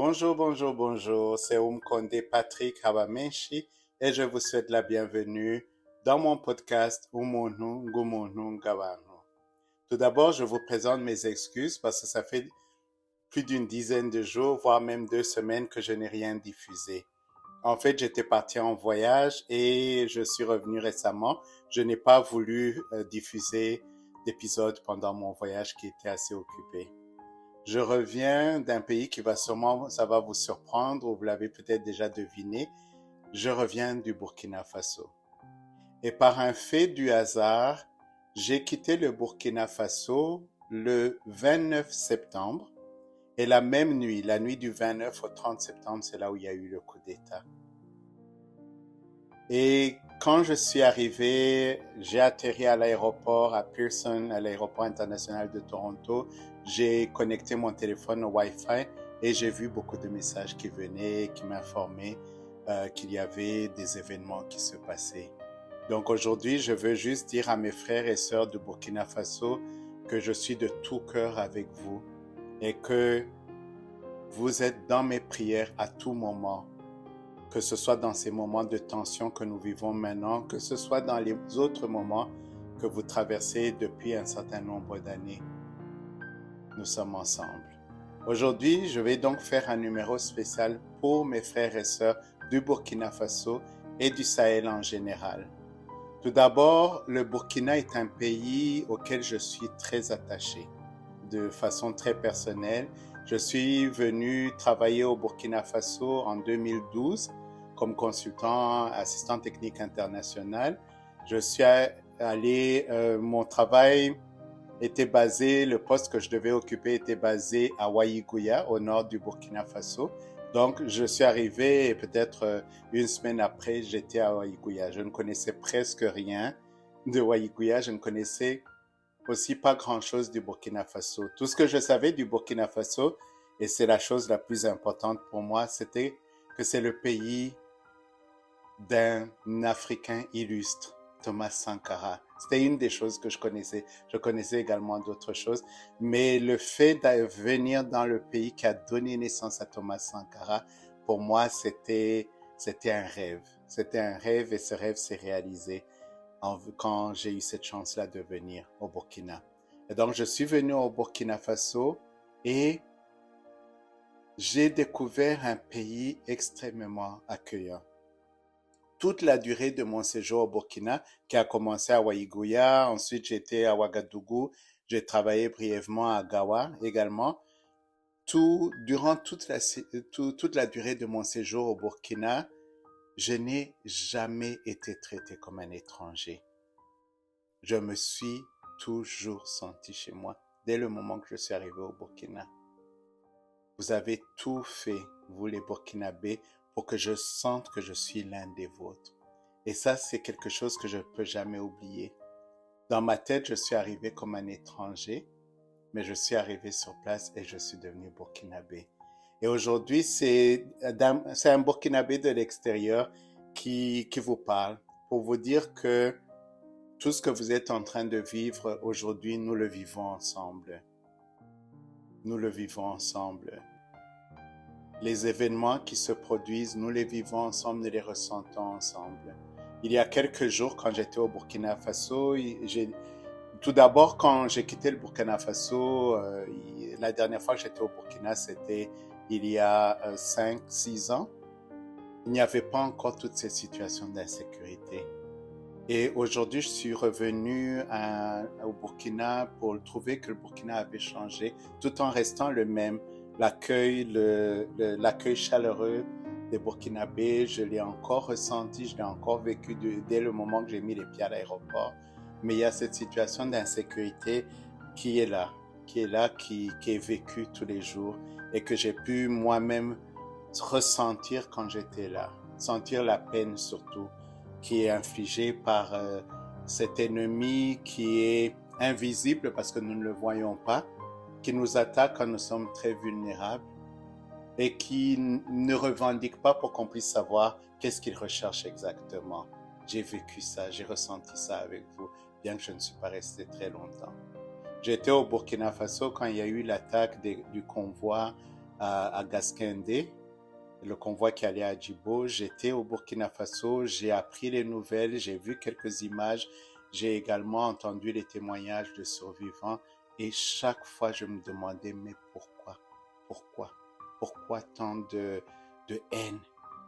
Bonjour, bonjour, bonjour. C'est Oumkonde Patrick Habamenshi et je vous souhaite la bienvenue dans mon podcast Umonu Ngumonu Ngabanu. Tout d'abord, je vous présente mes excuses parce que ça fait plus d'une dizaine de jours, voire même 2 semaines que je n'ai rien diffusé. En fait, j'étais parti en voyage et je suis revenu récemment. Je n'ai pas voulu diffuser d'épisodes pendant mon voyage qui était assez occupé. Je reviens d'un pays qui va sûrement, ça va vous surprendre ou vous l'avez peut-être déjà deviné. Je reviens du Burkina Faso. Et par un fait du hasard, j'ai quitté le Burkina Faso le 29 septembre. Et la même nuit, la nuit du 29 au 30 septembre, c'est là où il y a eu le coup d'État. Et quand je suis arrivé, j'ai atterri à l'aéroport, à Pearson, à l'aéroport international de Toronto. J'ai connecté mon téléphone au Wi-Fi et j'ai vu beaucoup de messages qui venaient, qui m'informaient qu'il y avait des événements qui se passaient. Donc aujourd'hui, je veux juste dire à mes frères et sœurs de Burkina Faso que je suis de tout cœur avec vous et que vous êtes dans mes prières à tout moment. Que ce soit dans ces moments de tension que nous vivons maintenant, que ce soit dans les autres moments que vous traversez depuis un certain nombre d'années. Nous sommes ensemble. Aujourd'hui, je vais donc faire un numéro spécial pour mes frères et sœurs du Burkina Faso et du Sahel en général. Tout d'abord, le Burkina est un pays auquel je suis très attaché, de façon très personnelle. Je suis venu travailler au Burkina Faso en 2012 comme consultant assistant technique international. Je suis allé, mon travail était basé, le poste que je devais occuper était basé à Waïgouya, au nord du Burkina Faso. Donc, je suis arrivé et peut-être une semaine après, j'étais à Waïgouya. Je ne connaissais presque rien de Waïgouya. Je ne connaissais aussi pas grand-chose du Burkina Faso. Tout ce que je savais du Burkina Faso, et c'est la chose la plus importante pour moi, c'était que c'est le pays d'un Africain illustre, Thomas Sankara. C'était une des choses que je connaissais. Je connaissais également d'autres choses, mais le fait de venir dans le pays qui a donné naissance à Thomas Sankara, pour moi, c'était un rêve. C'était un rêve et ce rêve s'est réalisé quand j'ai eu cette chance-là de venir au Burkina. Et donc, je suis venu au Burkina Faso et j'ai découvert un pays extrêmement accueillant. Toute la durée de mon séjour au Burkina, qui a commencé à Waïgouya, ensuite j'étais à Ouagadougou, j'ai travaillé brièvement à Gawa également. Durant toute la durée de mon séjour au Burkina, je n'ai jamais été traité comme un étranger. Je me suis toujours senti chez moi dès le moment que je suis arrivé au Burkina. Vous avez tout fait, vous les Burkinabés, pour que je sente que je suis l'un des vôtres. Et ça, c'est quelque chose que je ne peux jamais oublier. Dans ma tête, je suis arrivé comme un étranger, mais je suis arrivé sur place et je suis devenu Burkinabé. Et aujourd'hui, c'est un Burkinabé de l'extérieur qui vous parle pour vous dire que tout ce que vous êtes en train de vivre aujourd'hui, nous le vivons ensemble. Nous le vivons ensemble. Les événements qui se produisent, nous les vivons ensemble, nous les ressentons ensemble. Il y a quelques jours, quand j'étais au Burkina Faso, tout d'abord, quand j'ai quitté le Burkina Faso, la dernière fois que j'étais au Burkina, c'était il y a 5-6 ans. Il n'y avait pas encore toutes ces situations d'insécurité. Et aujourd'hui, je suis revenu au Burkina pour trouver que le Burkina avait changé, tout en restant le même. L'accueil chaleureux des Burkinabés, je l'ai encore ressenti, je l'ai encore vécu dès le moment que j'ai mis les pieds à l'aéroport. Mais il y a cette situation d'insécurité qui est là, qui est vécue tous les jours et que j'ai pu moi-même ressentir quand j'étais là. Sentir la peine surtout qui est infligée par cet ennemi qui est invisible parce que nous ne le voyons pas, qui nous attaque quand nous sommes très vulnérables et qui ne revendique pas pour qu'on puisse savoir qu'est-ce qu'il recherche exactement. J'ai vécu ça, j'ai ressenti ça avec vous, bien que je ne suis pas resté très longtemps. J'étais au Burkina Faso quand il y a eu l'attaque du convoi à Gaskéndé, le convoi qui allait à Djibo. J'étais au Burkina Faso, j'ai appris les nouvelles, j'ai vu quelques images, j'ai également entendu les témoignages de survivants et chaque fois je me demandais, mais pourquoi? Pourquoi? Pourquoi tant de haine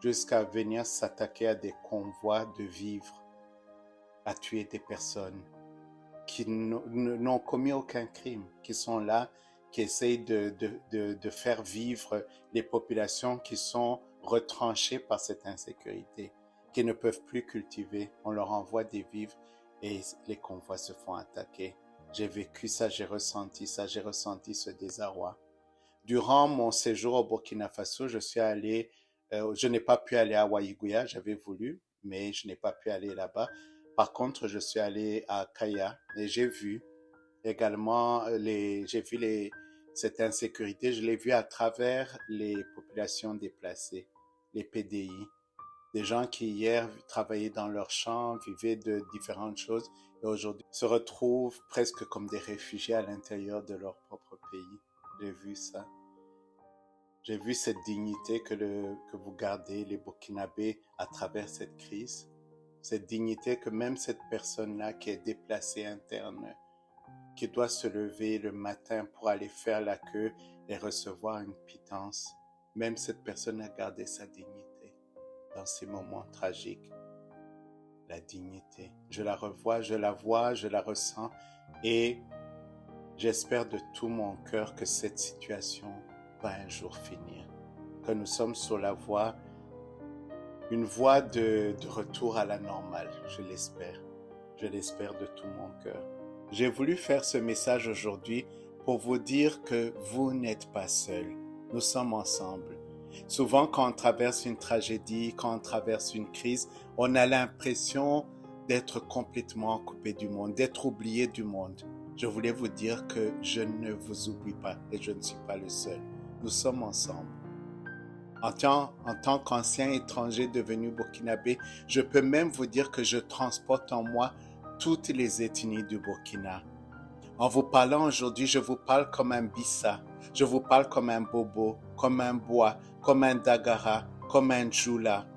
jusqu'à venir s'attaquer à des convois de vivres, à tuer des personnes qui n'ont commis aucun crime, qui sont là, qui essayent de faire vivre les populations qui sont retranchées par cette insécurité, qui ne peuvent plus cultiver. On leur envoie des vivres et les convois se font attaquer. J'ai vécu ça, j'ai ressenti ce désarroi. Durant mon séjour au Burkina Faso, je n'ai pas pu aller à Ouaïgouya, j'avais voulu, mais je n'ai pas pu aller là-bas. Par contre, je suis allé à Kaya et j'ai vu également cette insécurité, je l'ai vu à travers les populations déplacées, les PDI, des gens qui hier travaillaient dans leurs champs, vivaient de différentes choses et aujourd'hui se retrouvent presque comme des réfugiés à l'intérieur de leur propre pays. J'ai vu ça. J'ai vu cette dignité que vous gardez, les Burkinabés, à travers cette crise. Cette dignité que même cette personne-là qui est déplacée interne, qui doit se lever le matin pour aller faire la queue et recevoir une pitance, même cette personne a gardé sa dignité dans ces moments tragiques. La dignité. Je la revois, je la vois, je la ressens et j'espère de tout mon cœur que cette situation va un jour finir, que nous sommes sur la voie, une voie de retour à la normale, je l'espère de tout mon cœur. J'ai voulu faire ce message aujourd'hui pour vous dire que vous n'êtes pas seuls, nous sommes ensemble. Souvent quand on traverse une tragédie, quand on traverse une crise, on a l'impression d'être complètement coupé du monde, d'être oublié du monde. Je voulais vous dire que je ne vous oublie pas et je ne suis pas le seul. Nous sommes ensemble. En tant qu'ancien étranger devenu burkinabé, je peux même vous dire que je transporte en moi toutes les ethnies du Burkina. En vous parlant aujourd'hui, je vous parle comme un Bissa, je vous parle comme un Bobo, comme un Bois, comme un Dagara, comme un Djoula,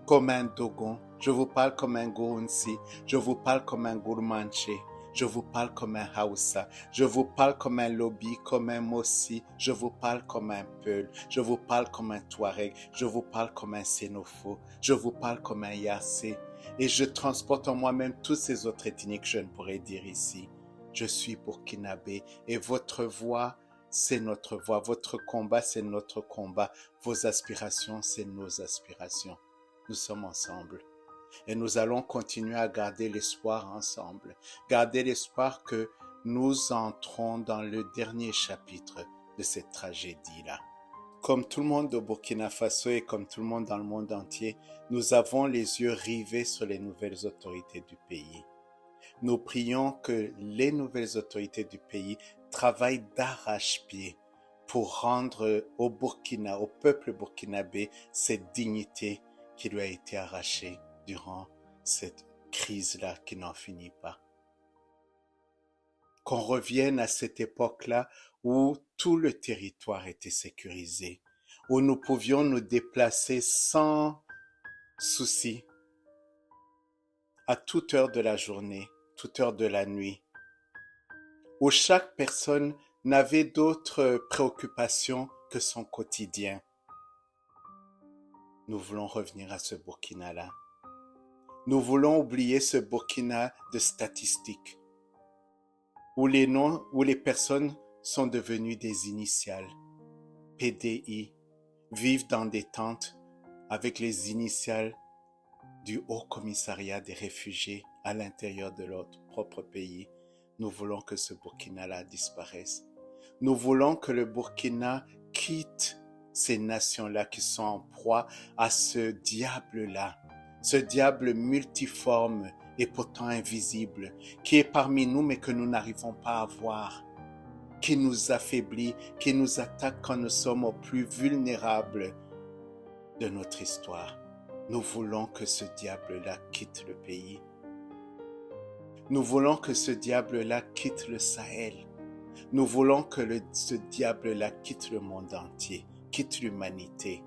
comme un Dogon. Je vous parle comme un Gounsi, je vous parle comme un Gourmanche. Je vous parle comme un Hausa, je vous parle comme un Lobi, comme un Mossi, je vous parle comme un Peul, je vous parle comme un Touareg, je vous parle comme un Sénofo, je vous parle comme un Yassé. Et je transporte en moi-même toutes ces autres ethnies que je ne pourrais dire ici. Je suis burkinabé et votre voix, c'est notre voix. Votre combat, c'est notre combat. Vos aspirations, c'est nos aspirations. Nous sommes ensemble. Et nous allons continuer à garder l'espoir ensemble. Garder l'espoir que nous entrons dans le dernier chapitre de cette tragédie-là. Comme tout le monde au Burkina Faso et comme tout le monde dans le monde entier, nous avons les yeux rivés sur les nouvelles autorités du pays. Nous prions que les nouvelles autorités du pays travaillent d'arrache-pied pour rendre au Burkina, au peuple burkinabé, cette dignité qui lui a été arrachée durant cette crise-là qui n'en finit pas. Qu'on revienne à cette époque-là où tout le territoire était sécurisé, où nous pouvions nous déplacer sans souci, à toute heure de la journée, toute heure de la nuit, où chaque personne n'avait d'autre préoccupation que son quotidien. Nous voulons revenir à ce Burkina-là. Nous voulons oublier ce Burkina de statistiques, où les personnes sont devenues des initiales. PDI, vivent dans des tentes avec les initiales du Haut Commissariat des réfugiés à l'intérieur de notre propre pays. Nous voulons que ce Burkina-là disparaisse. Nous voulons que le Burkina quitte ces nations-là qui sont en proie à ce diable-là, ce diable multiforme et pourtant invisible, qui est parmi nous mais que nous n'arrivons pas à voir, qui nous affaiblit, qui nous attaque quand nous sommes au plus vulnérables de notre histoire. Nous voulons que ce diable-là quitte le pays. Nous voulons que ce diable-là quitte le Sahel. Nous voulons que ce diable-là quitte le monde entier. quitte l'humanité.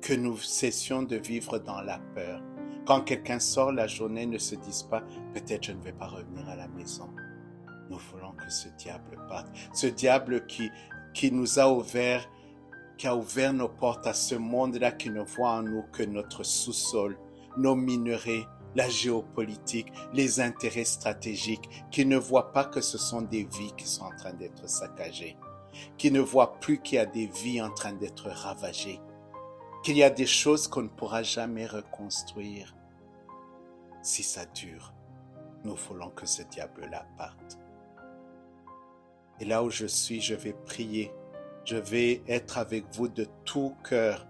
Que nous cessions de vivre dans la peur. Quand quelqu'un sort la journée, ne se dise pas, peut-être je ne vais pas revenir à la maison. Nous voulons que ce diable parte. Ce diable qui nous a ouvert, qui a ouvert nos portes à ce monde-là, qui ne voit en nous que notre sous-sol, nos minerais, la géopolitique, les intérêts stratégiques, qui ne voit pas que ce sont des vies qui sont en train d'être saccagées, qui ne voit plus qu'il y a des vies en train d'être ravagées, qu'il y a des choses qu'on ne pourra jamais reconstruire. Si ça dure, nous voulons que ce diable-là parte. Et là où je suis, je vais prier. Je vais être avec vous de tout cœur.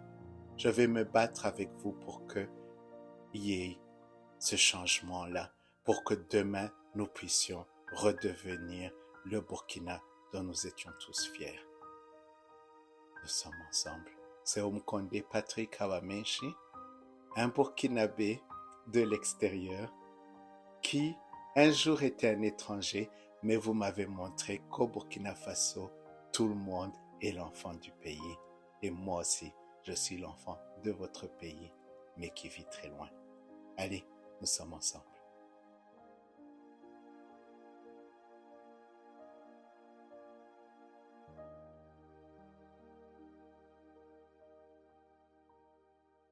Je vais me battre avec vous pour qu'il y ait ce changement-là, pour que demain, nous puissions redevenir le Burkina dont nous étions tous fiers. Nous sommes ensemble. C'est Omkonde Patrick Awamenshi, un Burkinabé de l'extérieur qui un jour était un étranger, mais vous m'avez montré qu'au Burkina Faso, tout le monde est l'enfant du pays. Et moi aussi, je suis l'enfant de votre pays, mais qui vit très loin. Allez, nous sommes ensemble.